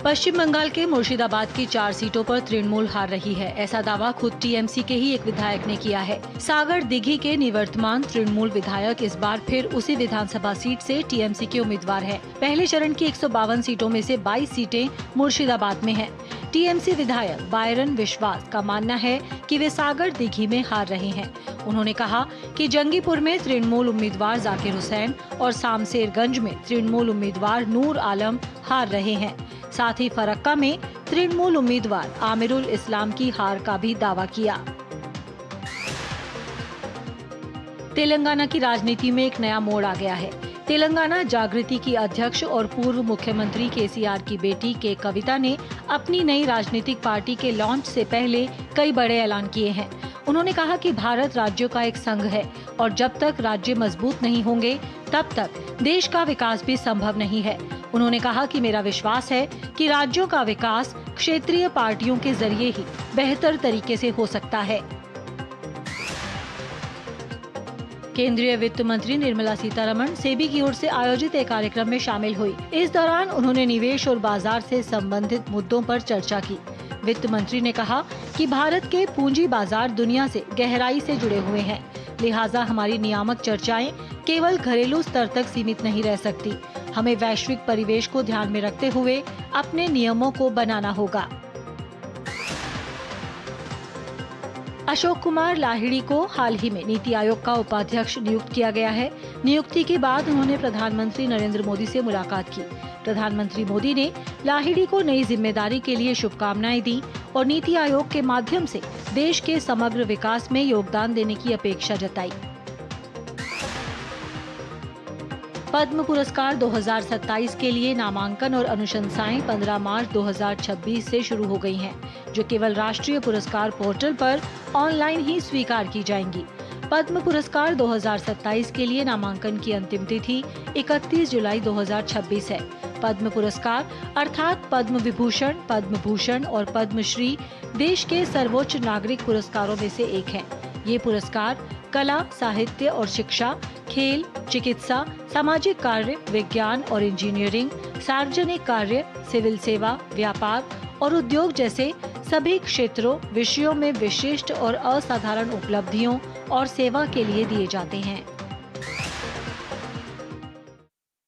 पश्चिम बंगाल के मुर्शिदाबाद की 4 सीटों पर तृणमूल हार रही है। ऐसा दावा खुद टीएमसी के ही एक विधायक ने किया है। सागर दिघी के निवर्तमान तृणमूल विधायक इस बार फिर उसी विधानसभा सीट से टीएमसी के उम्मीदवार हैं। पहले चरण की 152 सीटों में से 22 सीटें मुर्शिदाबाद में हैं। टीएमसी विधायक बायरन विश्वास का मानना है कि वे सागर दिघी में हार रहे हैं। उन्होंने कहा कि जंगीपुर में तृणमूल उम्मीदवार जाकिर हुसैन और सामसेरगंज में तृणमूल उम्मीदवार नूर आलम हार रहे हैं। साथ ही फरक्का में तृणमूल उम्मीदवार आमिरुल इस्लाम की हार का भी दावा किया। तेलंगाना की राजनीति में एक नया मोड़ आ गया है। तेलंगाना जागृति की अध्यक्ष और पूर्व मुख्यमंत्री केसीआर की बेटी के कविता ने अपनी नई राजनीतिक पार्टी के लॉन्च से पहले कई बड़े ऐलान किए हैं। उन्होंने कहा कि भारत राज्यों का एक संघ है और जब तक राज्य मजबूत नहीं होंगे तब तक देश का विकास भी संभव नहीं है। उन्होंने कहा कि मेरा विश्वास है कि राज्यों का विकास क्षेत्रीय पार्टियों के जरिए ही बेहतर तरीके से हो सकता है। केंद्रीय वित्त मंत्री निर्मला सीतारमण सेबी की ओर से आयोजित एक कार्यक्रम में शामिल हुई। इस दौरान उन्होंने निवेश और बाजार से संबंधित मुद्दों पर चर्चा की। वित्त मंत्री ने कहा कि भारत के पूंजी बाजार दुनिया से गहराई से जुड़े हुए हैं, लिहाजा हमारी नियामक चर्चाएं केवल घरेलू स्तर तक सीमित नहीं रह सकती। हमें वैश्विक परिवेश को ध्यान में रखते हुए अपने नियमों को बनाना होगा। अशोक कुमार लाहिड़ी को हाल ही में नीति आयोग का उपाध्यक्ष नियुक्त किया गया है। नियुक्ति के बाद उन्होंने प्रधानमंत्री नरेंद्र मोदी से मुलाकात की। प्रधानमंत्री मोदी ने लाहिड़ी को नई जिम्मेदारी के लिए शुभकामनाएं दी और नीति आयोग के माध्यम से देश के समग्र विकास में योगदान देने की अपेक्षा जताई। पद्म पुरस्कार 2027 के लिए नामांकन और अनुशंसाएं 15 मार्च 2026 से शुरू हो गई हैं, जो केवल राष्ट्रीय पुरस्कार पोर्टल पर ऑनलाइन ही स्वीकार की जाएंगी। पद्म पुरस्कार 2027 के लिए नामांकन की अंतिम तिथि 31 जुलाई 2026 है। पद्म पुरस्कार अर्थात पद्म विभूषण, पद्म भूषण और पद्मश्री देश के सर्वोच्च नागरिक पुरस्कारों में से एक है। ये पुरस्कार कला, साहित्य और शिक्षा, खेल, चिकित्सा, सामाजिक कार्य, विज्ञान और इंजीनियरिंग, सार्वजनिक कार्य, सिविल सेवा, व्यापार और उद्योग जैसे सभी क्षेत्रों, विषयों में विशिष्ट और असाधारण उपलब्धियों और सेवा के लिए दिए जाते हैं।